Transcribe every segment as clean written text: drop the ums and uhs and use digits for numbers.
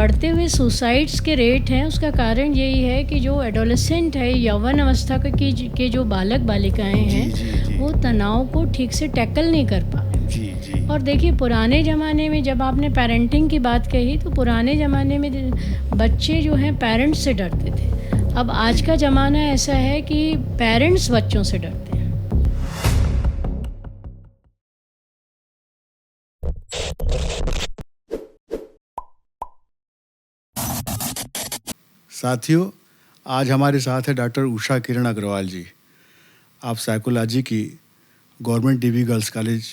बढ़ते हुए सुसाइड्स के रेट हैं उसका कारण यही है कि जो एडोलेसेंट है, यौवन अवस्था के जो बालक बालिकाएं जी हैं जी जी वो तनाव को ठीक से टैकल नहीं कर पा रहे। जी जी और देखिए पुराने ज़माने में जब आपने पेरेंटिंग की बात कही तो पुराने ज़माने में बच्चे जो हैं पेरेंट्स से डरते थे। अब आज का ज़माना ऐसा है कि पेरेंट्स बच्चों से डरते हैं। साथियों, आज हमारे साथ है डॉक्टर उषा किरण अग्रवाल जी। आप साइकोलॉजी की गवर्नमेंट डीबी गर्ल्स कॉलेज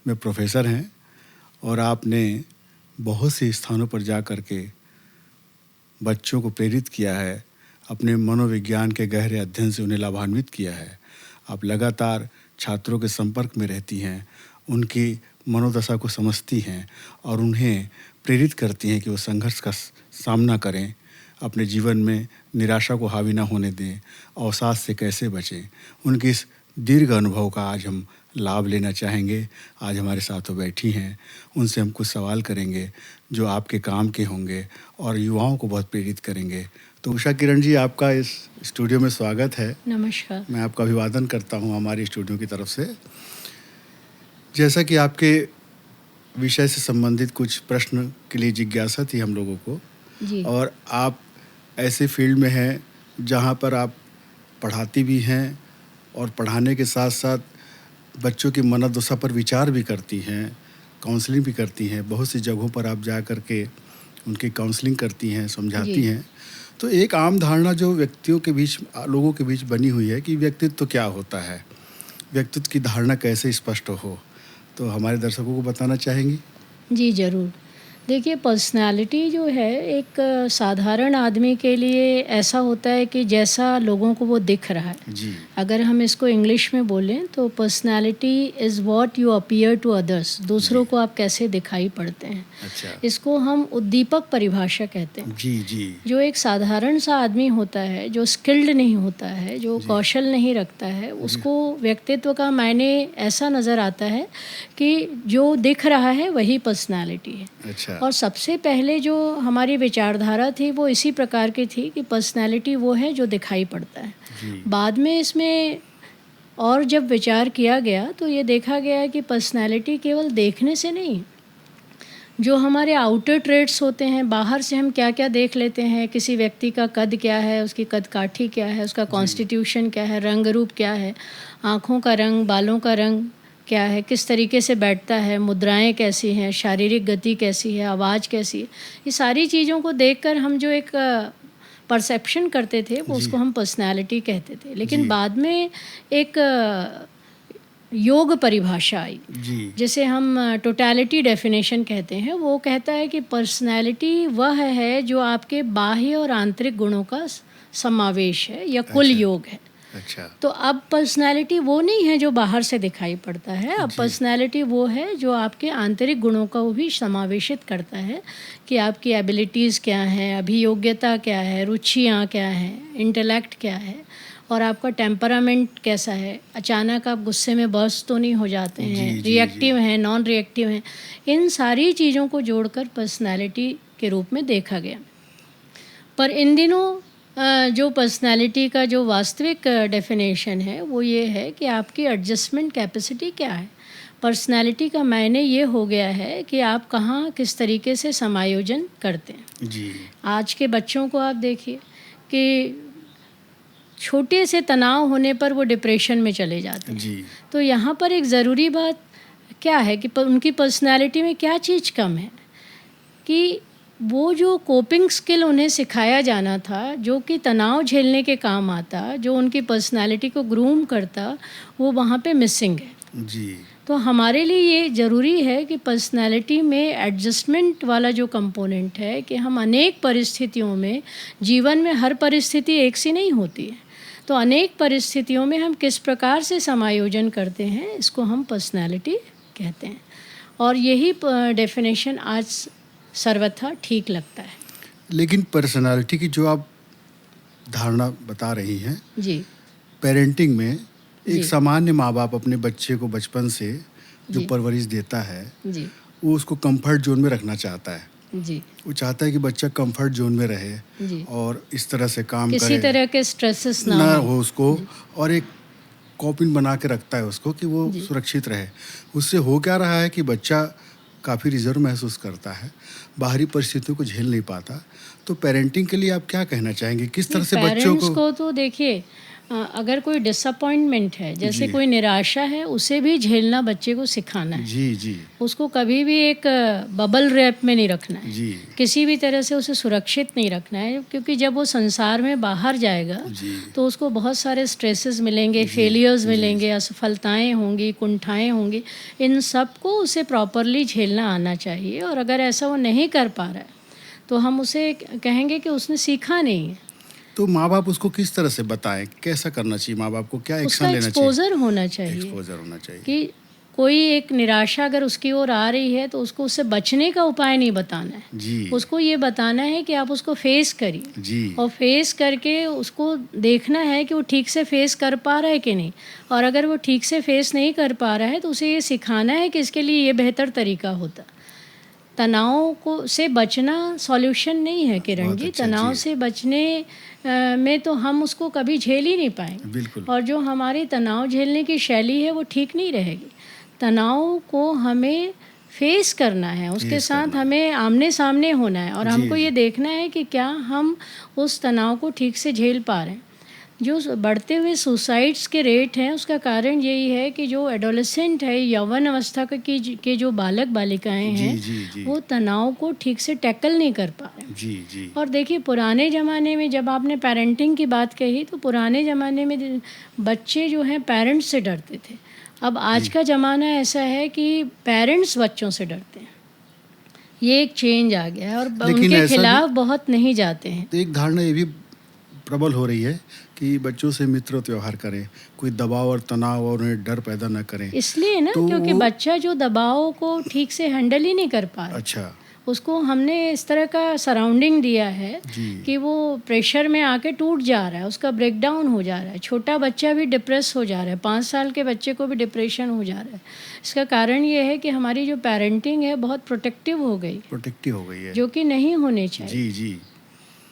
में प्रोफेसर हैं और आपने बहुत से स्थानों पर जा कर के बच्चों को प्रेरित किया है, अपने मनोविज्ञान के गहरे अध्ययन से उन्हें लाभान्वित किया है। आप लगातार छात्रों के संपर्क में रहती हैं, उनकी मनोदशा को समझती हैं और उन्हें प्रेरित करती हैं कि वो संघर्ष का सामना करें, अपने जीवन में निराशा को हावी ना होने दें, अवसाद से कैसे बचें। उनके इस दीर्घ अनुभव का आज हम लाभ लेना चाहेंगे। आज हमारे साथ वो बैठी हैं, उनसे हम कुछ सवाल करेंगे जो आपके काम के होंगे और युवाओं को बहुत प्रेरित करेंगे। तो उषा किरण जी, आपका इस स्टूडियो में स्वागत है। नमस्कार। मैं आपका अभिवादन करता हूँ हमारे स्टूडियो की तरफ से। जैसा कि आपके विषय से संबंधित कुछ प्रश्न के लिए जिज्ञासा थी हम लोगों को, जी और आप ऐसे फील्ड में हैं जहाँ पर आप पढ़ाती भी हैं और पढ़ाने के साथ साथ बच्चों की मनोदशा पर विचार भी करती हैं, काउंसलिंग भी करती हैं। बहुत सी जगहों पर आप जा कर के उनकी काउंसलिंग करती हैं, समझाती जी हैं। तो एक आम धारणा जो व्यक्तियों के बीच, लोगों के बीच बनी हुई है कि व्यक्तित्व तो क्या होता है, व्यक्तित्व की धारणा कैसे स्पष्ट हो, तो हमारे दर्शकों को बताना चाहेंगी? जी ज़रूर। देखिए पर्सनालिटी जो है एक साधारण आदमी के लिए ऐसा होता है कि जैसा लोगों को वो दिख रहा है। जी अगर हम इसको इंग्लिश में बोलें तो personality is what you appear to others. दूसरों जी। को आप कैसे दिखाई पड़ते हैं, अच्छा। इसको हम उद्दीपक परिभाषा कहते हैं। जी जी जो एक साधारण सा आदमी होता है, जो स्किल्ड नहीं होता है, जो जी कौशल नहीं रखता है, जी उसको व्यक्तित्व का मायने ऐसा नज़र आता है कि जो दिख रहा है वही पर्सनालिटी है। अच्छा। और सबसे पहले जो हमारी विचारधारा थी वो इसी प्रकार की थी कि पर्सनालिटी वो है जो दिखाई पड़ता है। जी बाद में इसमें और जब विचार किया गया तो ये देखा गया कि पर्सनालिटी केवल देखने से नहीं, जो हमारे आउटर ट्रेट्स होते हैं, बाहर से हम क्या क्या देख लेते हैं, किसी व्यक्ति का कद क्या है, उसकी कद काठी क्या है, उसका कॉन्स्टिट्यूशन क्या है, रंग रूप क्या है, आँखों का रंग, बालों का रंग क्या है, किस तरीके से बैठता है, मुद्राएं कैसी हैं, शारीरिक गति कैसी है, आवाज़ कैसी है, ये सारी चीज़ों को देखकर हम जो एक परसेप्शन करते थे वो जी उसको हम पर्सनालिटी कहते थे। लेकिन जी बाद में एक योग परिभाषा आई जी जिसे हम टोटलिटी डेफिनेशन कहते हैं। वो कहता है कि पर्सनैलिटी वह है जो आपके बाह्य और आंतरिक गुणों का समावेश है या कुल अच्छा। योग है। अच्छा। तो अब पर्सनैलिटी वो नहीं है जो बाहर से दिखाई पड़ता है, अब जी पर्सनैलिटी वो है जो आपके आंतरिक गुणों को भी समावेशित करता है कि आपकी एबिलिटीज़ क्या हैं, अभियोग्यता क्या है, रुचियाँ क्या हैं, इंटेलेक्ट क्या है और आपका टेम्परामेंट कैसा है। अचानक आप गुस्से में बर्स्ट तो नहीं हो जाते जी हैं, जी रिएक्टिव हैं, नॉन रिएक्टिव हैं। इन सारी चीज़ों को जोड़कर पर्सनैलिटी के रूप में देखा गया। पर इन दिनों जो पर्सनैलिटी का जो वास्तविक डेफिनेशन है वो ये है कि आपकी एडजस्टमेंट कैपेसिटी क्या है। पर्सनैलिटी का मायने ये हो गया है कि आप कहाँ किस तरीके से समायोजन करते हैं। जी आज के बच्चों को आप देखिए कि छोटे से तनाव होने पर वो डिप्रेशन में चले जाते हैं। जी तो यहाँ पर एक ज़रूरी बात क्या है कि उनकी पर्सनैलिटी में क्या चीज़ कम है कि वो जो कोपिंग स्किल उन्हें सिखाया जाना था, जो कि तनाव झेलने के काम आता, जो उनकी पर्सनैलिटी को ग्रूम करता, वो वहाँ पे मिसिंग है। जी तो हमारे लिए ये ज़रूरी है कि पर्सनैलिटी में एडजस्टमेंट वाला जो कंपोनेंट है कि हम अनेक परिस्थितियों में, जीवन में हर परिस्थिति एक सी नहीं होती है, तो अनेक परिस्थितियों में हम किस प्रकार से समायोजन करते हैं, इसको हम पर्सनैलिटी कहते हैं। और यही डेफिनेशन आज सर्वथा ठीक लगता है। लेकिन पर्सनालिटी की जो आप धारणा बता रही हैं, जी पेरेंटिंग में एक जी सामान्य माँ बाप अपने बच्चे को बचपन से जो जी परवरिश देता है जी वो उसको कंफर्ट जोन में रखना चाहता है। जी वो चाहता है कि बच्चा कंफर्ट जोन में रहे जी, और इस तरह से काम किसी करे, तरह के स्ट्रेसेस ना ना हो। हो उसको, जी और एक कॉपिन बना के रखता है उसको कि वो जी, सुरक्षित रहे। उससे हो क्या रहा है कि बच्चा काफ़ी रिजर्व महसूस करता है, बाहरी परिस्थितियों को झेल नहीं पाता। तो पेरेंटिंग के लिए आप क्या कहना चाहेंगे, किस नहीं, तरह से बच्चों पेरेंट्स को? को तो देखिए, अगर कोई डिसअपॉइंटमेंट है, जैसे जी कोई निराशा है, उसे भी झेलना बच्चे को सिखाना है। जी जी उसको कभी भी एक बबल रैप में नहीं रखना है, जी किसी भी तरह से उसे सुरक्षित नहीं रखना है, क्योंकि जब वो संसार में बाहर जाएगा जी तो उसको बहुत सारे स्ट्रेसेस मिलेंगे, जी फेलियर्स जी मिलेंगे, असफलताएं होंगी, कुंठाएं होंगी। इन सब को उसे प्रॉपरली झेलना आना चाहिए, और अगर ऐसा वो नहीं कर पा रहा है तो हम उसे कहेंगे कि उसने सीखा नहीं है। तो माँ बाप उसको किस तरह से बताएं, कैसा करना चाहिए, माँ बाप को क्या एक्शन उसका लेना चाहिए? एक्सपोज़र होना चाहिए एक्सपोजर होना चाहिए। कि कोई एक निराशा अगर उसकी ओर आ रही है तो उसको उससे बचने का उपाय नहीं बताना है। जी उसको ये बताना है कि आप उसको फेस करिए, जी और फेस करके उसको देखना है कि वो ठीक से फेस कर पा रहा है कि नहीं। और अगर वो ठीक से फेस नहीं कर पा रहा है तो उसे ये सिखाना है कि इसके लिए ये बेहतर तरीका होता। तनाव को से बचना सॉल्यूशन नहीं है किरण बहुत जी। अच्छा। तनाव जी से बचने में तो हम उसको कभी झेल ही नहीं पाएंगे, बिल्कुल। और जो हमारी तनाव झेलने की शैली है वो ठीक नहीं रहेगी। तनाव को हमें फेस करना है, उसके फेस साथ करना है। हमें आमने सामने होना है, और जी हमको जी ये देखना है कि क्या हम उस तनाव को ठीक से झेल पा रहे हैं। जो बढ़ते हुए सुसाइड्स के रेट हैं, उसका कारण यही है कि जो एडोलेसेंट है, यौवन अवस्था के जो बालक बालिकाएं जी हैं, जी जी वो तनाव को ठीक से टैकल नहीं कर पा रहे हैं। जी जी और देखिए, पुराने ज़माने में जब आपने पेरेंटिंग की बात कही, तो पुराने ज़माने में बच्चे जो हैं पेरेंट्स से डरते थे। अब आज जी। का ज़माना ऐसा है कि पेरेंट्स बच्चों से डरते हैं। ये एक चेंज आ गया है, और लेकिन उनके ऐसा भी खिलाफ बहुत नहीं जाते हैं। तो एक धारणा ये भी प्रबल हो रही है कि बच्चों से मित्रवत व्यवहार करें, कोई दबाव और तनाव और उन्हें डर पैदा न करें। इसलिए ना, तो क्योंकि वो बच्चा जो दबाव को ठीक से हैंडल ही नहीं कर पा रहा, अच्छा। उसको हमने इस तरह का सराउंडिंग दिया है जी कि वो प्रेशर में आके टूट जा रहा है, उसका ब्रेकडाउन हो जा रहा है। छोटा बच्चा भी डिप्रेस हो जा रहा है, 5 साल के बच्चे को भी डिप्रेशन हो जा रहा है। इसका कारण ये है कि हमारी जो पेरेंटिंग है बहुत प्रोटेक्टिव हो गई, प्रोटेक्टिव हो गई है। जो कि नहीं होनी चाहिए। जी जी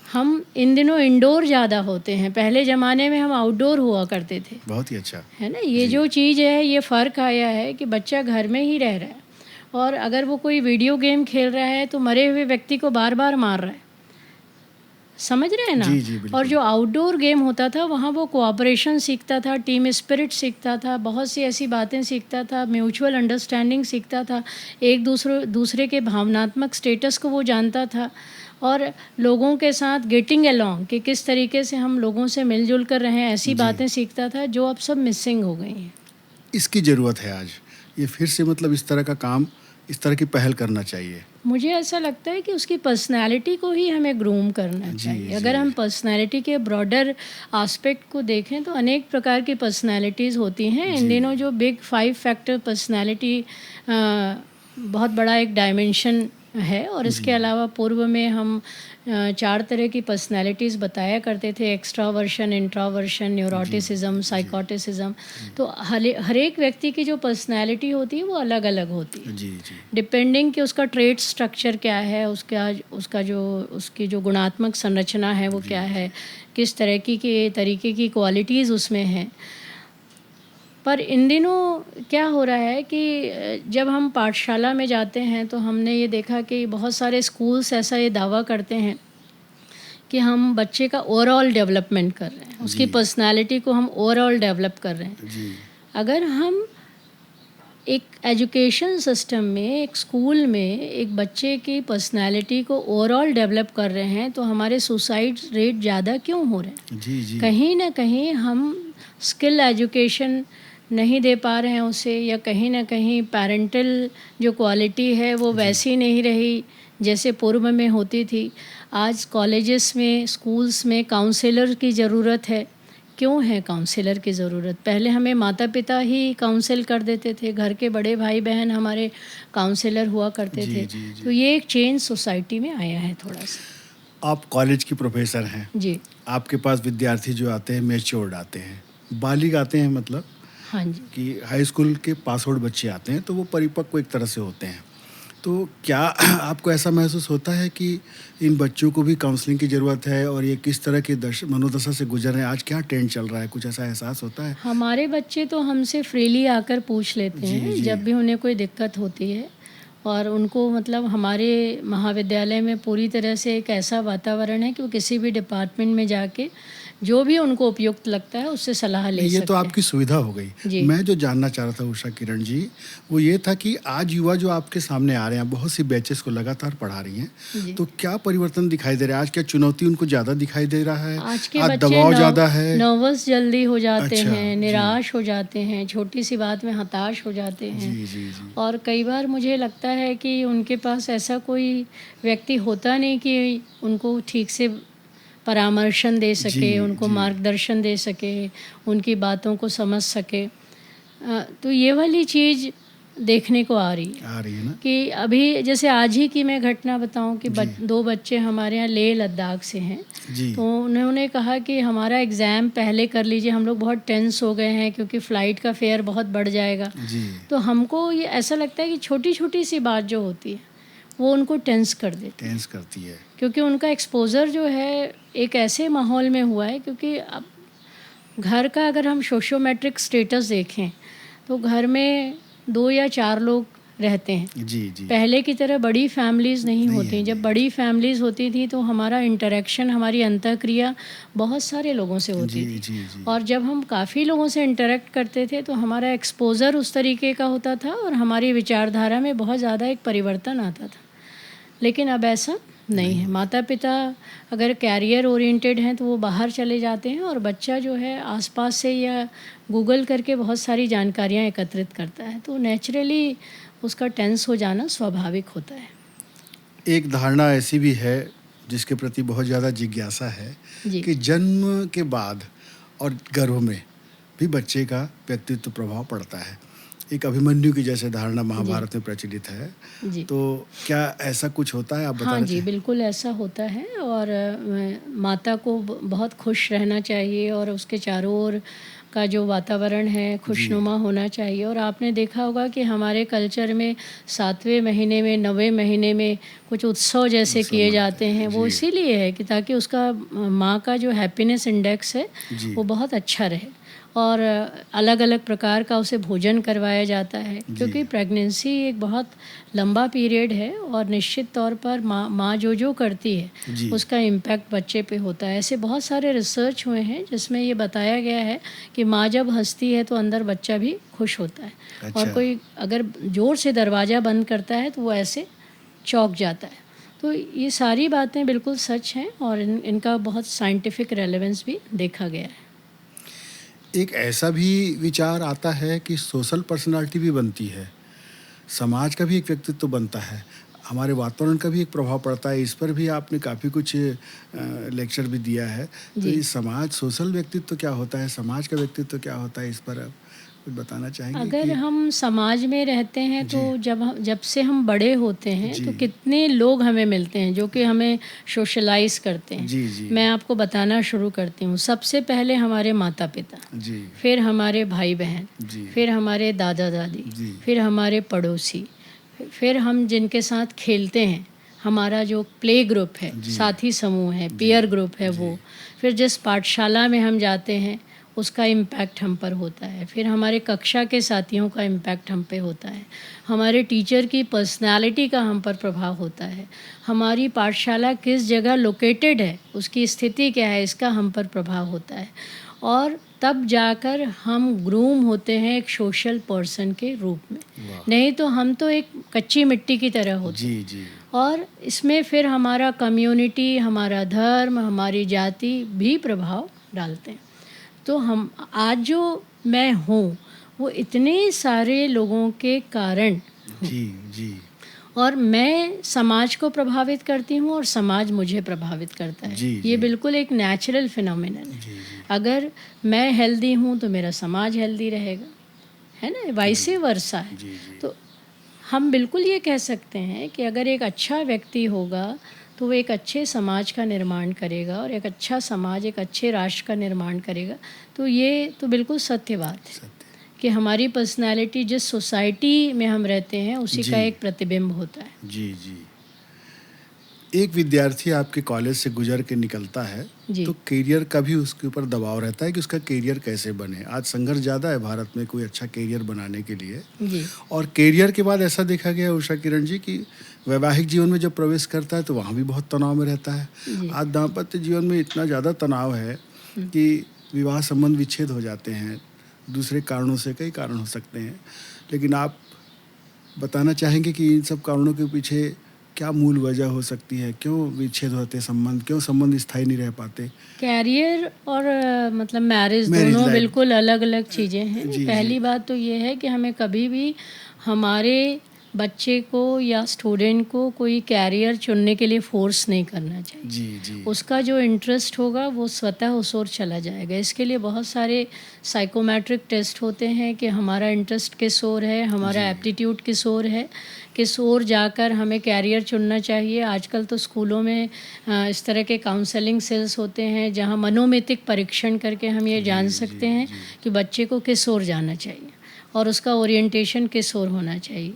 हम इन दिनों इंडोर ज़्यादा होते हैं, पहले ज़माने में हम आउटडोर हुआ करते थे, बहुत ही अच्छा। है ना। ये जी जो चीज़ है, ये फ़र्क आया है कि बच्चा घर में ही रह रहा है, और अगर वो कोई वीडियो गेम खेल रहा है तो मरे हुए व्यक्ति को बार बार मार रहा है। समझ रहे हैं ना। जी जी और बिल्कुल। जो आउटडोर गेम होता था, वहाँ वो कोऑपरेशन सीखता था, टीम स्पिरिट सीखता था, बहुत सी ऐसी बातें सीखता था, म्यूचुअल अंडरस्टैंडिंग सीखता था, एक दूसरे के भावनात्मक स्टेटस को वो जानता था, और लोगों के साथ गेटिंग अलोंग कि किस तरीके से हम लोगों से मिलजुल कर रहें, ऐसी जी। बातें सीखता था, जो अब सब मिसिंग हो गई हैं। इसकी ज़रूरत है आज। ये फिर से मतलब इस तरह का काम, इस तरह की पहल करना चाहिए। मुझे ऐसा लगता है कि उसकी पर्सनैलिटी को ही हमें ग्रूम करना जी चाहिए। अगर जी हम पर्सनैलिटी के ब्रॉडर आस्पेक्ट को देखें तो अनेक प्रकार की पर्सनैलिटीज़ होती हैं। इन जी दिनों जो बिग 5 फैक्टर पर्सनैलिटी बहुत बड़ा एक डायमेंशन है, और इसके जी अलावा पूर्व में हम 4 तरह की पर्सनैलिटीज़ बताया करते थे: एक्सट्रावर्शन, इंट्रोवर्शन, जी न्यूरोटिसिज्म, जी साइकोटिसिज्म। तो हर एक व्यक्ति की जो पर्सनैलिटी होती है वो अलग अलग होती है, जी जी डिपेंडिंग कि उसका ट्रेट स्ट्रक्चर क्या है, उसकी जो गुणात्मक संरचना है वो जी क्या है, किस तरह की तरीके की क्वालिटीज़ उसमें हैं। पर इन दिनों क्या हो रहा है कि जब हम पाठशाला में जाते हैं तो हमने ये देखा कि बहुत सारे स्कूल्स ऐसा ये दावा करते हैं कि हम बच्चे का ओवरऑल डेवलपमेंट कर रहे हैं, उसकी जी पर्सनालिटी को हम ओवरऑल डेवलप कर रहे हैं। जी अगर हम एक एजुकेशन सिस्टम में, एक स्कूल में एक बच्चे की पर्सनालिटी को ओवरऑल डेवलप कर रहे हैं, तो हमारे सुसाइड रेट ज़्यादा क्यों हो रहे हैं? जी जी कहीं ना कहीं हम स्किल एजुकेशन नहीं दे पा रहे हैं उसे, या कहीं ना कहीं पेरेंटल जो क्वालिटी है वो जी वैसी नहीं रही जैसे पूर्व में होती थी। आज कॉलेजेस में, स्कूल्स में काउंसलर की ज़रूरत है। क्यों है काउंसलर की ज़रूरत? पहले हमें माता पिता ही काउंसिल कर देते थे, घर के बड़े भाई बहन हमारे काउंसलर हुआ करते जी थे। जी जी। तो ये एक चेंज सोसाइटी में आया है थोड़ा सा। आप कॉलेज की प्रोफेसर हैं। जी आपके पास विद्यार्थी जो आते हैं मैच्योर्ड आते हैं, बालिग आते हैं, मतलब हाँ जी कि हाई स्कूल के पास आउट बच्चे आते हैं, तो वो परिपक्व एक तरह से होते हैं। तो क्या आपको ऐसा महसूस होता है कि इन बच्चों को भी काउंसलिंग की ज़रूरत है और ये किस तरह की मनोदशा से गुजर रहे हैं? आज क्या ट्रेंड चल रहा है? कुछ ऐसा एहसास होता है? हमारे बच्चे तो हमसे फ्रीली आकर पूछ लेते जी, हैं जी। जब भी उन्हें कोई दिक्कत होती है। और उनको मतलब हमारे महाविद्यालय में पूरी तरह से एक ऐसा वातावरण है कि वो किसी भी डिपार्टमेंट में जाके जो भी उनको उपयुक्त लगता है उससे सलाह ले नहीं, ये तो सकते हैं। आपकी सुविधा हो गई। जी। मैं जो जानना चाह रहा था उषा किरण जी, वो ये था कि आज युवा जो आपके सामने आ रहे हैं, बहुत सी बैचेस को लगातार पढ़ा रही हैं, जी। तो क्या परिवर्तन दिखाई दे रहा है? आज क्या चुनौती उनको ज़्यादा दिखाई दे रहा है? आज के आज बच्चे दबाव ज़्यादा है? नर्वस जल्दी हो जाते अच्छा, हैं, जी। निराश हो जाते हैं, छोटी सी बात में हताश हो जाते हैं। जी, जी, जी। और कई बार मुझे लगता है कि उनके पास ऐसा कोई व्यक्ति होता नहीं कि उनको ठीक से परामर्शन दे जी, सके, उनको जी। मार्गदर्शन दे सके, उनकी बातों को समझ सके। तो ये वाली चीज़ देखने को आ रही है आ रही है ना? कि अभी जैसे आज ही की मैं घटना बताऊं कि जी। 2 बच्चे हमारे यहाँ लेह लद्दाख से हैं। जी। तो उन्होंने कहा कि हमारा एग्ज़ाम पहले कर लीजिए, हम लोग बहुत टेंस हो गए हैं क्योंकि फ़्लाइट का फेयर बहुत बढ़ जाएगा। जी। तो हमको ये ऐसा लगता है कि छोटी-छोटी सी बात जो होती है, वो उनको टेंस कर देती है। टेंस करती है। क्योंकि उनका एक्सपोज़र जो है एक ऐसे माहौल में हुआ है, क्योंकि अब घर का अगर हम सोशियोमेट्रिक स्टेटस देखें तो घर में 2 या 4 लोग रहते हैं। जी, जी। पहले की तरह बड़ी फैमिलीज़ नहीं नहीं होती। है, जब नहीं। बड़ी फैमिलीज़ होती थी तो हमारा इंटरेक्शन, हमारी अंतःक्रिया बहुत सारे लोगों से होती जी, थी। जी, जी। और जब हम काफ़ी लोगों से इंटरेक्ट करते थे तो हमारा एक्सपोज़र उस तरीके का होता था और हमारी विचारधारा में बहुत ज़्यादा एक परिवर्तन आता था। लेकिन अब ऐसा नहीं है। माता-पिता अगर कैरियर ओरिएंटेड हैं तो वो बाहर चले जाते हैं और बच्चा जो है आस-पास से या गूगल करके बहुत सारी जानकारियाँ एकत्रित करता है। तो नेचुरली उसका टेंस हो जाना स्वाभाविक होता है। एक धारणा ऐसी भी है जिसके प्रति बहुत ज़्यादा जिज्ञासा है जी। कि जन्म के बाद और गर्भ में भी बच्चे का व्यक्तित्व प्रभाव पड़ता है। एक अभिमन्यु की जैसे धारणा महाभारत में प्रचलित है। जी। तो क्या ऐसा कुछ होता है? आप हाँ बताना जी, चाहें? बिल्कुल ऐसा होता है। और माता को बहुत खुश रहना चाहिए और उसके चारों ओर का जो वातावरण है खुशनुमा होना चाहिए। और आपने देखा होगा कि हमारे कल्चर में 7वें महीने में, 9वें महीने में कुछ उत्सव जैसे उत्सव किए मनाते जाते हैं, हैं। वो जी। इसीलिए है कि ताकि उसका माँ का जो हैप्पीनेस इंडेक्स है जी। वो बहुत अच्छा रहे। और अलग-अलग प्रकार का उसे भोजन करवाया जाता है, क्योंकि प्रेगनेंसी एक बहुत लंबा पीरियड है और निश्चित तौर पर माँ जो करती है जी। उसका इम्पैक्ट बच्चे पे होता है। ऐसे बहुत सारे रिसर्च हुए हैं जिसमें ये बताया गया है कि माँ जब हंसती है तो अंदर बच्चा भी खुश होता है। अच्छा। और कोई अगर ज़ोर से दरवाज़ा बंद करता है तो वो ऐसे चौंक जाता है। तो ये सारी बातें बिल्कुल सच हैं और इनका बहुत साइंटिफिक रेलेवेंस भी देखा गया है। एक ऐसा भी विचार आता है कि सोशल पर्सनालिटी भी बनती है, समाज का भी एक व्यक्तित्व बनता है, हमारे वातावरण का भी एक प्रभाव पड़ता है। इस पर भी आपने काफ़ी कुछ लेक्चर भी दिया है। तो जी। ये समाज, सोशल व्यक्तित्व क्या होता है, समाज का व्यक्तित्व क्या होता है, इस पर आप कुछ बताना चाहेंगे? अगर कि हम समाज में रहते हैं तो जी। जब से हम बड़े होते हैं जी। तो कितने लोग हमें मिलते हैं जो कि हमें सोशलाइज करते हैं। जी, जी। मैं आपको बताना शुरू करती हूँ। सबसे पहले हमारे माता पिता, जी। फिर हमारे भाई बहन, जी। फिर हमारे दादा दादी, जी। फिर हमारे पड़ोसी, फिर हम जिनके साथ खेलते हैं, हमारा जो प्ले ग्रुप है, जी। साथी समूह है, पीयर ग्रुप है वो, फिर जिस पाठशाला में हम जाते हैं उसका इम्पैक्ट हम पर होता है, फिर हमारे कक्षा के साथियों का इम्पैक्ट हम पे होता है, हमारे टीचर की पर्सनालिटी का हम पर प्रभाव होता है, हमारी पाठशाला किस जगह लोकेटेड है, उसकी स्थिति क्या है, इसका हम पर प्रभाव होता है। और तब जाकर हम ग्रूम होते हैं एक सोशल पर्सन के रूप में। नहीं तो हम तो एक कच्ची मिट्टी की तरह होते हैं। जी, जी। और इसमें फिर हमारा कम्युनिटी, हमारा धर्म, हमारी जाति भी प्रभाव डालते हैं। तो हम आज जो मैं हूँ वो इतने सारे लोगों के कारण हूँ। जी, जी। और मैं समाज को प्रभावित करती हूँ और समाज मुझे प्रभावित करता है। जी, ये जी। बिल्कुल एक नेचुरल फिनोमिनन है। जी, जी। अगर मैं हेल्दी हूँ तो मेरा समाज हेल्दी रहेगा, है ना, वाइसे वर्सा है। जी, जी। तो हम बिल्कुल ये कह सकते हैं कि अगर एक अच्छा व्यक्ति होगा तो वो एक अच्छे समाज का निर्माण करेगा और एक अच्छा समाज एक अच्छे राष्ट्र का निर्माण करेगा। तो ये तो बिल्कुल सत्य बात है सत्य। कि हमारी पर्सनालिटी जिस सोसाइटी में हम रहते हैं उसी जी। का एक प्रतिबिंब होता है। जी जी। एक विद्यार्थी आपके कॉलेज से गुजर के निकलता है जी। तो करियर का भी उसके ऊपर दबाव रहता है कि उसका करियर कैसे बने। आज संघर्ष ज़्यादा है भारत में कोई अच्छा करियर बनाने के लिए। जी। और करियर के बाद ऐसा देखा गया है उषा किरण जी कि वैवाहिक जीवन में जब प्रवेश करता है तो वहाँ भी बहुत तनाव में रहता है। जी। आज दाम्पत्य जीवन में इतना ज़्यादा तनाव है कि विवाह संबंध विच्छेद हो जाते हैं। दूसरे कारणों से कई कारण हो सकते हैं, लेकिन आप बताना चाहेंगे कि इन सब कारणों के पीछे क्या मूल वजह हो सकती है? क्यों विच्छेद होते संबंध, क्यों संबंध स्थायी नहीं रह पाते? कैरियर और मतलब मैरिज मैरिज दोनों लाइफ। बिल्कुल अलग-अलग चीज़ें हैं। जी जी। पहली बात तो ये है कि हमें कभी भी हमारे बच्चे को या स्टूडेंट को कोई कैरियर चुनने के लिए फ़ोर्स नहीं करना चाहिए। जी जी। उसका जो इंटरेस्ट होगा वो स्वतः उस ओर चला जाएगा। इसके लिए बहुत सारे साइकोमेट्रिक टेस्ट होते हैं कि हमारा इंटरेस्ट किस ओर है, हमारा जी। एप्टीट्यूड किस ओर है, किस ओर जाकर हमें कैरियर चुनना चाहिए। आजकल तो स्कूलों में इस तरह के काउंसलिंग सेल्स होते हैं जहाँ मनोमितिक परीक्षण करके हम ये जान जी सकते जी हैं जी। कि बच्चे को किस ओर जाना चाहिए और उसका ओरिएंटेशन किस ओर होना चाहिए।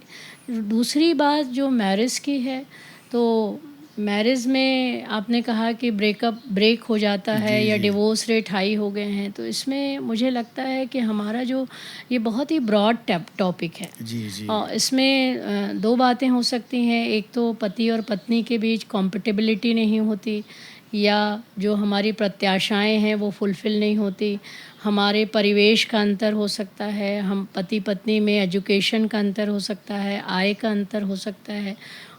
दूसरी बात जो मैरिज की है, तो मैरिज में आपने कहा कि ब्रेक हो जाता है जी या जी। डिवोर्स रेट हाई हो गए हैं, तो इसमें मुझे लगता है कि हमारा जो ये बहुत ही ब्रॉड टॉपिक है। जी जी। इसमें दो बातें हो सकती हैं। एक तो पति और पत्नी के बीच कॉम्पेटिबिलिटी नहीं होती, या जो हमारी प्रत्याशाएं हैं वो फुलफ़िल नहीं होती। हमारे परिवेश का अंतर हो सकता है, हम पति पत्नी में एजुकेशन का अंतर हो सकता है, आय का अंतर हो सकता है,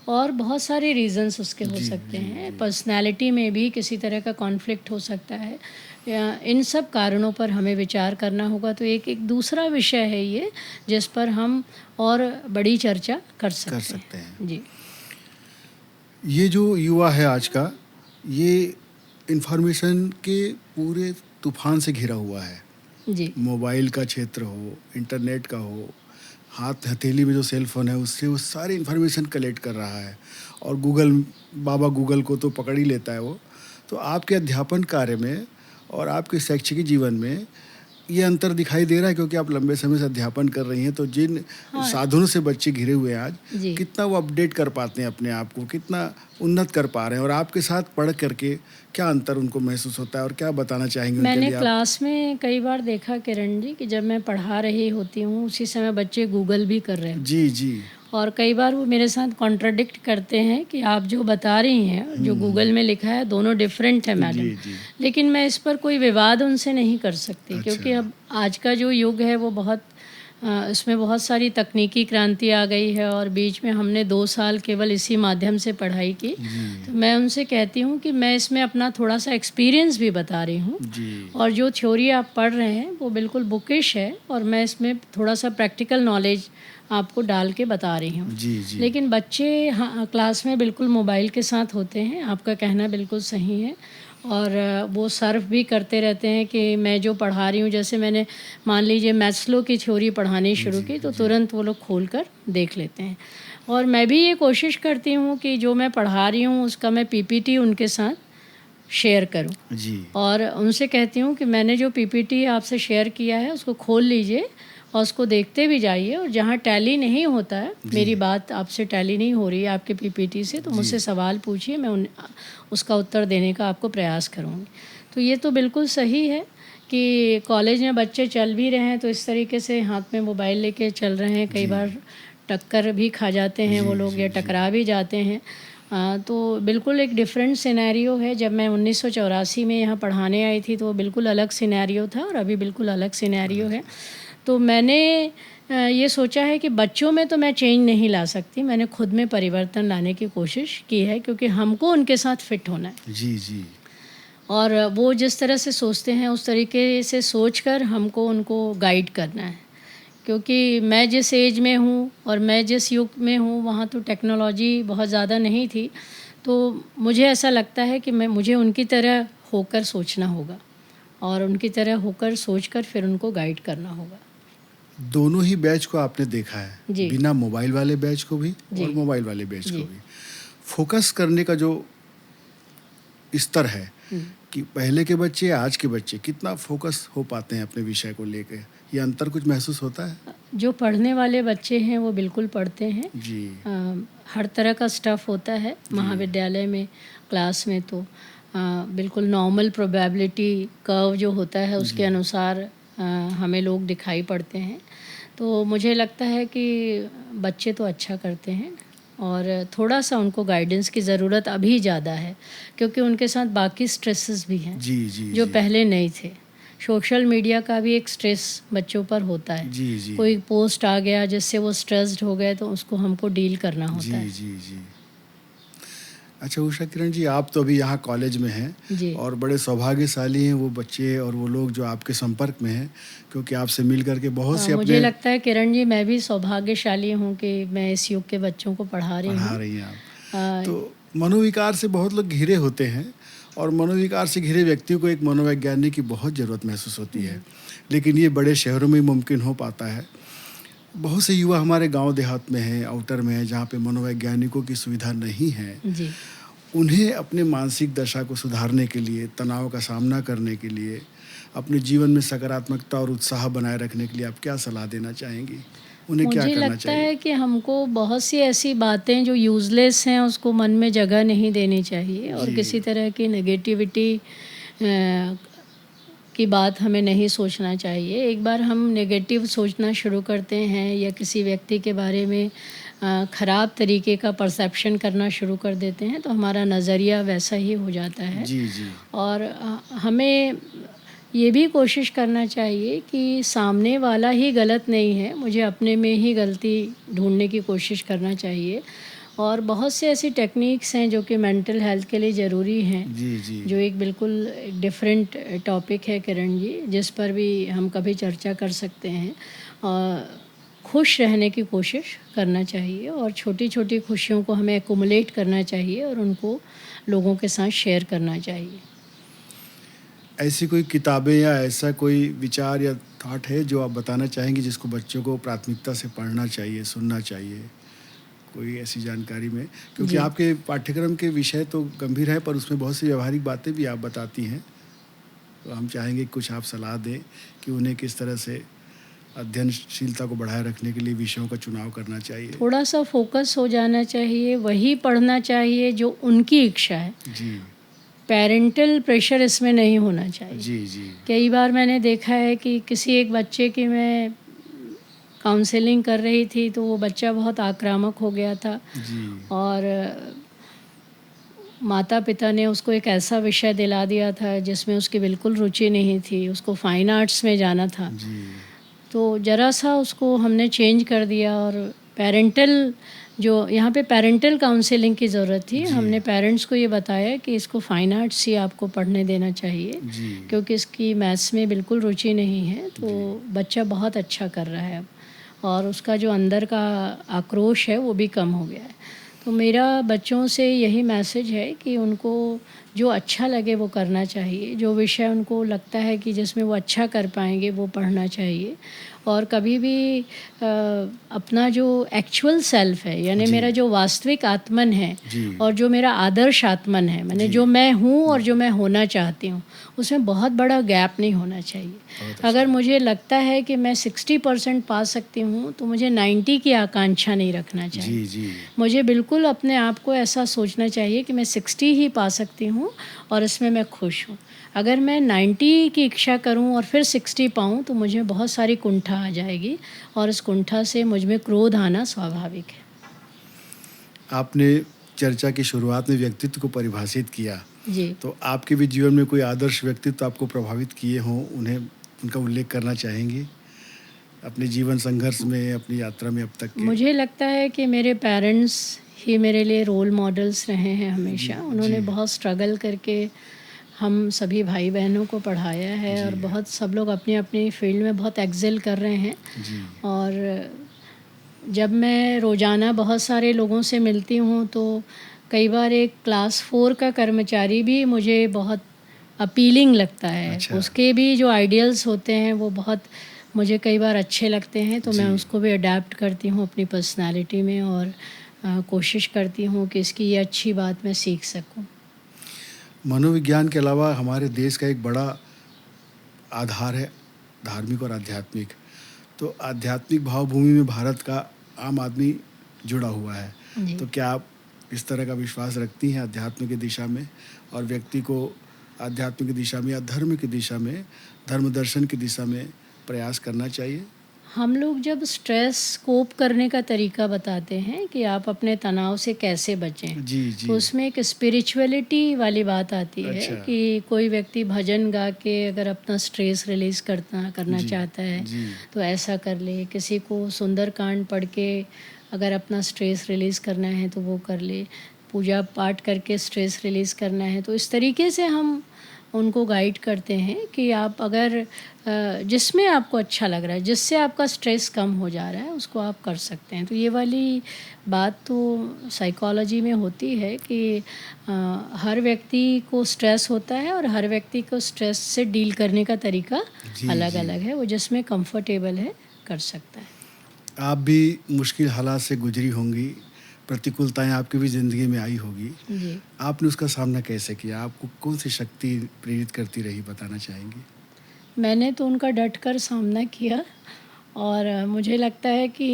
और बहुत सारे रीज़न्स उसके हो जी सकते जी हैं। जी। पर्सनैलिटी में भी किसी तरह का कॉन्फ्लिक्ट हो सकता है। इन सब कारणों पर हमें विचार करना होगा। तो एक दूसरा विषय है ये, जिस पर हम और बड़ी चर्चा कर सकते सकते हैं। हैं। जी। ये जो युवा है आज का, ये इंफॉर्मेशन के पूरे तूफान से घिरा हुआ है। जी। मोबाइल का क्षेत्र हो, इंटरनेट का हो, हाथ हथेली में जो सेल फोन है उससे वो सारी इन्फॉर्मेशन कलेक्ट कर रहा है। और बाबा गूगल को तो पकड़ ही लेता है वो। तो आपके अध्यापन कार्य में और आपके शैक्षिक जीवन में ये अंतर दिखाई दे रहा है, क्योंकि आप लंबे समय से अध्यापन कर रही हैं। तो जिन हाँ। साधनों से बच्चे घिरे हुए हैं आज, जी। कितना वो अपडेट कर पाते हैं अपने आप को, कितना उन्नत कर पा रहे हैं, और आपके साथ पढ़ करके क्या अंतर उनको महसूस होता है और क्या बताना चाहेंगे उनके मैंने लिए आप? क्लास में कई बार देखा किरण जी कि जब मैं पढ़ा रही होती हूँ उसी समय बच्चे गूगल भी कर रहे होते जी जी। हैं, और कई बार वो मेरे साथ कॉन्ट्राडिक्ट करते हैं कि आप जो बता रही हैं, जो गूगल में लिखा है, दोनों डिफरेंट है मैडम। जी जी। लेकिन मैं इस पर कोई विवाद उनसे नहीं कर सकती, क्योंकि अच्छा। अब आज का जो युग है वो बहुत इसमें बहुत सारी तकनीकी क्रांति आ गई है, और बीच में हमने 2 साल केवल इसी माध्यम से पढ़ाई की। तो जी मैं उनसे कहती हूँ कि मैं इसमें अपना थोड़ा-सा एक्सपीरियंस भी बता रही हूँ, जी। और जो थ्योरी आप पढ़ रहे हैं वो बिल्कुल बुकिश है, और मैं इसमें थोड़ा-सा प्रैक्टिकल नॉलेज आपको डाल के बता रही हूँ। जी जी। लेकिन बच्चे हाँ, क्लास में बिल्कुल मोबाइल के साथ होते हैं, आपका कहना बिल्कुल सही है, और वो सर्फ भी करते रहते हैं कि मैं जो पढ़ा रही हूँ, जैसे मैंने मान लीजिए मैस्लो की थ्योरी पढ़ानी शुरू की, तो तुरंत वो लोग खोल कर देख लेते हैं। और मैं भी ये कोशिश करती हूँ कि जो मैं पढ़ा रही हूँ उसका मैं पीपीटी उनके साथ शेयर करूँ, जी और उनसे कहती हूँ कि मैंने जो पीपीटी आपसे शेयर किया है उसको खोल लीजिए और उसको देखते भी जाइए, और जहाँ टैली नहीं होता है, मेरी बात आपसे टैली नहीं हो रही है आपके पीपीटी से, तो मुझसे सवाल पूछिए, मैं उसका उत्तर देने का आपको प्रयास करूँगी। तो ये तो बिल्कुल सही है कि कॉलेज में बच्चे चल भी रहे हैं तो इस तरीके से हाथ में मोबाइल लेके चल रहे हैं, कई बार टक्कर भी खा जाते हैं वो लोग, या टकरा भी जाते हैं। तो बिल्कुल एक डिफरेंट सिनेरियो है। जब मैं 1984 में यहाँ पढ़ाने आई थी तो वो बिल्कुल अलग सिनेरियो था, और अभी बिल्कुल अलग सिनेरियो है। तो मैंने ये सोचा है कि बच्चों में तो मैं चेंज नहीं ला सकती, मैंने खुद में परिवर्तन लाने की कोशिश की है, क्योंकि हमको उनके साथ फिट होना है, जी जी। और वो जिस तरह से सोचते हैं उस तरीके से सोचकर हमको उनको गाइड करना है। क्योंकि मैं जिस एज में हूँ और मैं जिस युग में हूँ वहाँ तो टेक्नोलॉजी बहुत ज़्यादा नहीं थी, तो मुझे ऐसा लगता है कि मुझे उनकी तरह होकर सोचना होगा, और उनकी तरह होकर सोचकर फिर उनको गाइड करना होगा। दोनों ही बैच को आपने देखा है, जी। बिना मोबाइल वाले बैच को भी जी। और मोबाइल वाले बैच जी। को भी। फोकस करने का जो स्तर है कि पहले के बच्चे आज के बच्चे कितना फोकस हो पाते हैं अपने विषय को लेकर, ये अंतर कुछ महसूस होता है? जो पढ़ने वाले बच्चे हैं वो बिल्कुल पढ़ते हैं। जी। हर तरह का स्टफ़ होता है महाविद्यालय में, क्लास में, तो बिल्कुल नॉर्मल प्रोबेबिलिटी कर्व जो होता है उसके अनुसार हमें लोग दिखाई पड़ते हैं। तो मुझे लगता है कि बच्चे तो अच्छा करते हैं और थोड़ा सा उनको गाइडेंस की ज़रूरत अभी ज़्यादा है, क्योंकि उनके साथ बाकी स्ट्रेसेस भी हैं जी जी जो जी। पहले नहीं थे। सोशल मीडिया का भी एक स्ट्रेस बच्चों पर होता है। जी जी। कोई पोस्ट आ गया जिससे वो स्ट्रेस्ड हो गए तो उसको हमको डील करना होता जी है। जी जी। अच्छा उषा किरण जी, आप तो अभी यहाँ कॉलेज में हैं जी। और बड़े सौभाग्यशाली हैं वो बच्चे और वो लोग जो आपके संपर्क में हैं, क्योंकि आपसे मिल करके बहुत से मुझे अपने लगता है किरण जी, मैं भी सौभाग्यशाली हूँ कि मैं इस युग के बच्चों को पढ़ा रही पढ़ा हूँ। रही हैं आप। अ, तो मनोविकार से बहुत लोग घिरे होते हैं और मनोविकार से घिरे व्यक्तियों को एक मनोवैज्ञानिक की बहुत ज़रूरत महसूस होती है, लेकिन ये बड़े शहरों में ही मुमकिन हो पाता है। बहुत से युवा हमारे गांव देहात में हैं, आउटर में हैं, जहाँ पे मनोवैज्ञानिकों की सुविधा नहीं है। जी। उन्हें अपने मानसिक दशा को सुधारने के लिए, तनाव का सामना करने के लिए, अपने जीवन में सकारात्मकता और उत्साह बनाए रखने के लिए आप क्या सलाह देना चाहेंगी? उन्हें क्या मुझे करना लगता चाहिए? है कि हमको बहुत सी ऐसी बातें जो यूज़लेस हैं उसको मन में जगह नहीं देनी चाहिए और जी। किसी तरह की नेगेटिविटी की बात हमें नहीं सोचना चाहिए। एक बार हम नेगेटिव सोचना शुरू करते हैं या किसी व्यक्ति के बारे में ख़राब तरीके का परसेप्शन करना शुरू कर देते हैं तो हमारा नज़रिया वैसा ही हो जाता है। जी जी। और हमें ये भी कोशिश करना चाहिए कि सामने वाला ही गलत नहीं है, मुझे अपने में ही गलती ढूँढने की कोशिश करना चाहिए। और बहुत से ऐसी टेक्निक्स हैं जो कि मेंटल हेल्थ के लिए ज़रूरी हैं, जी जी। जो एक बिल्कुल डिफरेंट टॉपिक है किरण जी, जिस पर भी हम कभी चर्चा कर सकते हैं। खुश रहने की कोशिश करना चाहिए और छोटी-छोटी खुशियों को हमें एक्युमुलेट करना चाहिए और उनको लोगों के साथ शेयर करना चाहिए। ऐसी कोई किताबें या ऐसा कोई विचार या थॉट है जो आप बताना चाहेंगी जिसको बच्चों को प्राथमिकता से पढ़ना चाहिए, सुनना चाहिए? कोई ऐसी जानकारी में, क्योंकि जी। आपके पाठ्यक्रम के विषय तो गंभीर है पर उसमें बहुत सी व्यावहारिक बातें भी आप बताती हैं, तो हम चाहेंगे कि कुछ आप सलाह दें कि उन्हें किस तरह से अध्ययनशीलता को बढ़ाए रखने के लिए विषयों का चुनाव करना चाहिए। थोड़ा सा फोकस हो जाना चाहिए, वही पढ़ना चाहिए जो उनकी इच्छा है। जी पेरेंटल प्रेशर इसमें नहीं होना चाहिए। जी जी। कई बार मैंने देखा है कि किसी एक बच्चे की मैं काउंसलिंग कर रही थी तो वो बच्चा बहुत आक्रामक हो गया था जी और माता पिता ने उसको एक ऐसा विषय दिला दिया था जिसमें उसकी बिल्कुल रुचि नहीं थी, उसको फ़ाइन आर्ट्स में जाना था। जी। तो ज़रा सा उसको हमने चेंज कर दिया और पेरेंटल जो यहाँ पे पेरेंटल काउंसलिंग की ज़रूरत थी। जी। हमने पेरेंट्स को ये बताया कि इसको फ़ाइन आर्ट्स ही आपको पढ़ने देना चाहिए, जी क्योंकि इसकी मैथ्स में बिल्कुल रुचि नहीं है। तो बच्चा बहुत अच्छा कर रहा है अब और उसका जो अंदर का आक्रोश है वो भी कम हो गया है। तो मेरा बच्चों से यही मैसेज है कि उनको जो अच्छा लगे वो करना चाहिए, जो विषय उनको लगता है कि जिसमें वो अच्छा कर पाएंगे वो पढ़ना चाहिए। और कभी भी अपना जो एक्चुअल सेल्फ है, यानी जी। मेरा जो वास्तविक आत्मन है जी। और जो मेरा आदर्श आत्मन है, मैंने जी। जो मैं हूँ और जो मैं होना चाहती हूँ, उसमें बहुत बड़ा गैप नहीं होना चाहिए। बहुत अच्छा। अगर मुझे लगता है कि मैं 60% पा सकती हूँ तो मुझे 90 की आकांक्षा नहीं रखना चाहिए। जी जी। मुझे बिल्कुल अपने आप को ऐसा सोचना चाहिए कि मैं 60 ही पा सकती हूँ और इसमें मैं खुश हूँ। अगर मैं 90 की इच्छा करूँ और फिर 60 पाऊँ तो मुझे बहुत सारी कुंठा आ जाएगी और इस कुंठा से मुझ में क्रोध आना स्वाभाविक है। आपने चर्चा की शुरुआत में व्यक्तित्व को परिभाषित किया, जी। तो आपके भी जीवन में कोई आदर्श व्यक्तित्व आपको प्रभावित किए हों, उन्हें उनका उल्लेख करना चाहेंगी अपने जीवन संघर्ष में, अपनी यात्रा में अब तक के? मुझे लगता है कि मेरे पेरेंट्स ही मेरे लिए रोल मॉडल्स रहे हैं हमेशा। उन्होंने जी। बहुत स्ट्रगल करके हम सभी भाई बहनों को पढ़ाया है और जी। बहुत सब लोग अपनी अपनी फील्ड में बहुत एक्सेल कर रहे हैं। जी और जब मैं रोज़ाना बहुत सारे लोगों से मिलती हूँ तो कई बार एक क्लास 4 का कर्मचारी भी मुझे बहुत अपीलिंग लगता है। अच्छा। उसके भी जो आइडियल्स होते हैं वो बहुत मुझे कई बार अच्छे लगते हैं, तो मैं जी। उसको भी अडैप्ट करती हूँ अपनी पर्सनैलिटी में और कोशिश करती हूँ कि इसकी ये अच्छी बात मैं सीख सकूँ। मनोविज्ञान के अलावा हमारे देश का एक बड़ा आधार है धार्मिक और आध्यात्मिक। तो आध्यात्मिक भावभूमि में भारत का आम आदमी जुड़ा हुआ है। जी। तो क्या आप इस तरह का विश्वास रखती हैं अध्यात्म की दिशा में, और व्यक्ति को आध्यात्म की दिशा में या धर्म की दिशा में, धर्म दर्शन की दिशा में प्रयास करना चाहिए? हम लोग जब स्ट्रेस कोप करने का तरीका बताते हैं कि आप अपने तनाव से कैसे बचें, जी, जी। तो उसमें एक स्पिरिचुअलिटी वाली बात आती है अच्छा। कि कोई व्यक्ति भजन गा के अगर अपना स्ट्रेस रिलीज़ करना जी, चाहता है जी। तो ऐसा कर ले। किसी को सुंदरकांड पढ़ के अगर अपना स्ट्रेस रिलीज़ करना है तो वो कर ले। पूजा पाठ करके स्ट्रेस रिलीज़ करना है, तो इस तरीके से हम उनको गाइड करते हैं कि आप अगर जिसमें आपको अच्छा लग रहा है, जिससे आपका स्ट्रेस कम हो जा रहा है, उसको आप कर सकते हैं। तो ये वाली बात तो साइकोलॉजी में होती है कि हर व्यक्ति को स्ट्रेस होता है और हर व्यक्ति को स्ट्रेस से डील करने का तरीका जी, अलग-अलग जी। है। वो जिसमें कंफर्टेबल है, कर सकता है। आप भी मुश्किल हालात से गुजरी होंगी, प्रतिकूलताएं आपकी भी ज़िंदगी में आई होगी। जी। आपने उसका सामना कैसे किया? आपको कौन सी शक्ति प्रेरित करती रही, बताना चाहेंगी? मैंने तो उनका डट कर सामना किया और मुझे लगता है कि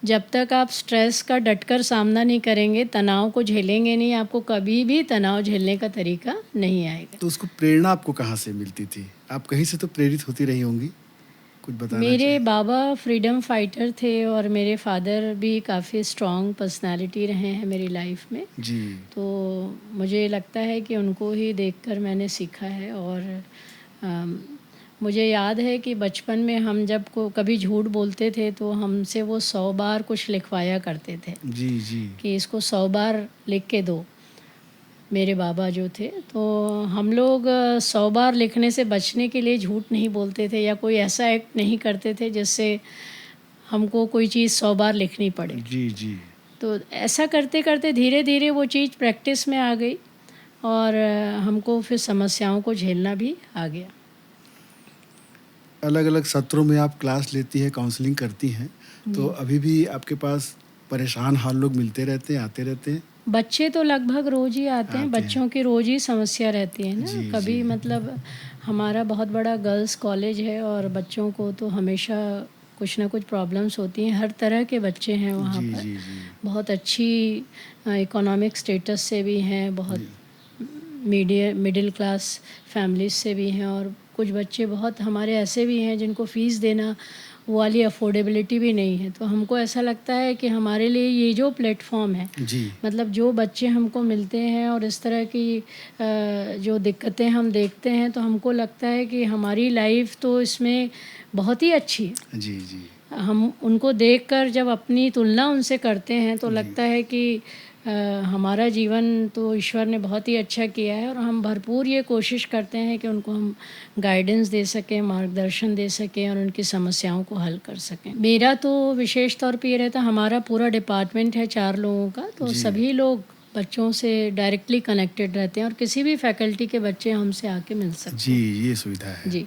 जब तक आप स्ट्रेस का डटकर सामना नहीं करेंगे, तनाव को झेलेंगे नहीं, आपको कभी भी तनाव झेलने का तरीका नहीं आएगा। तो उसको प्रेरणा आपको कहाँ से मिलती थी? आप कहीं से तो प्रेरित होती रही होंगी? कुछ बताना मेरे चाहें? बाबा फ्रीडम फाइटर थे और मेरे फादर भी काफ़ी स्ट्रॉन्ग पर्सनालिटी रहे हैं मेरी लाइफ में। जी। तो मुझे लगता है कि उनको ही देखकर मैंने सीखा है। और अम, मुझे याद है कि बचपन में हम जब को कभी झूठ बोलते थे तो हमसे वो 100 बार कुछ लिखवाया करते थे जी, जी। कि इसको 100 बार लिख के दो, मेरे बाबा जो थे। तो हम लोग 100 बार लिखने से बचने के लिए झूठ नहीं बोलते थे या कोई ऐसा एक्ट नहीं करते थे जिससे हमको कोई चीज़ 100 बार लिखनी पड़े। जी, जी। तो ऐसा करते-करते धीरे-धीरे वो चीज़ प्रैक्टिस में आ गई और हमको फिर समस्याओं को झेलना भी आ गया। अलग-अलग सत्रों में आप क्लास लेती हैं, काउंसलिंग करती हैं, तो जी। अभी भी आपके पास परेशान हाल लोग मिलते रहते हैं, आते रहते हैं? बच्चे तो लगभग रोज़ ही आते हैं, आते हैं। बच्चों की रोज़ ही समस्या रहती है ना। जी, कभी जी। मतलब हमारा बहुत बड़ा गर्ल्स कॉलेज है और बच्चों को तो हमेशा कुछ ना कुछ प्रॉब्लम्स होती हैं। हर तरह के बच्चे हैं वहाँ जी, पर। जी, जी। बहुत अच्छी इकोनॉमिक स्टेटस से भी हैं, बहुत जी। मिडिल क्लास फैमिलीज़ से भी हैं और कुछ बच्चे बहुत हमारे ऐसे भी हैं जिनको फ़ीस देना वो वाली अफोर्डेबिलिटी भी नहीं है। तो हमको ऐसा लगता है कि हमारे लिए ये जो प्लेटफ़ॉर्म है, जी। मतलब जो बच्चे हमको मिलते हैं और इस तरह की जो दिक्कतें हम देखते हैं, तो हमको लगता है कि हमारी लाइफ तो इसमें बहुत ही अच्छी है। जी, जी। हम उनको देखकर जब अपनी तुलना उनसे करते हैं तो जी। लगता है कि हमारा जीवन तो ईश्वर ने बहुत ही अच्छा किया है और हम भरपूर ये कोशिश करते हैं कि उनको हम गाइडेंस दे सकें, मार्गदर्शन दे सकें और उनकी समस्याओं को हल कर सकें। मेरा तो विशेष तौर पे ये रहता, हमारा पूरा डिपार्टमेंट है 4 लोगों का, तो जी। सभी लोग बच्चों से डायरेक्टली कनेक्टेड रहते हैं और किसी भी फैकल्टी के बच्चे हमसे आके मिल सकते जी, हैं। ये सुविधा है। जी।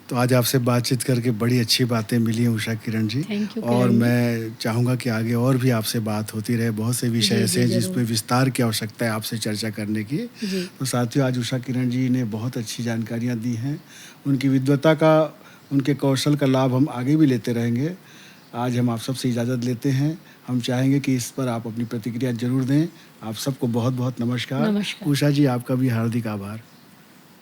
तो आज आपसे बातचीत करके बड़ी अच्छी बातें मिली हैं उषा किरण जी, थैंक यू और किरण जी। मैं चाहूँगा कि आगे और भी आपसे बात होती रहे। बहुत से विषय जी, ऐसे जी, हैं जिस ज़रूर। पे विस्तार की आवश्यकता है आपसे चर्चा करने की। जी। तो साथियों, आज उषा किरण जी ने बहुत अच्छी जानकारियाँ दी हैं। उनकी विद्वता का, उनके कौशल का लाभ हम आगे भी लेते रहेंगे। आज हम आप सबसे इजाज़त लेते हैं। हम चाहेंगे कि इस पर आप अपनी प्रतिक्रिया ज़रूर दें। आप सबको बहुत-बहुत नमस्कार। नमस्कार। उषा जी, आपका भी हार्दिक आभार।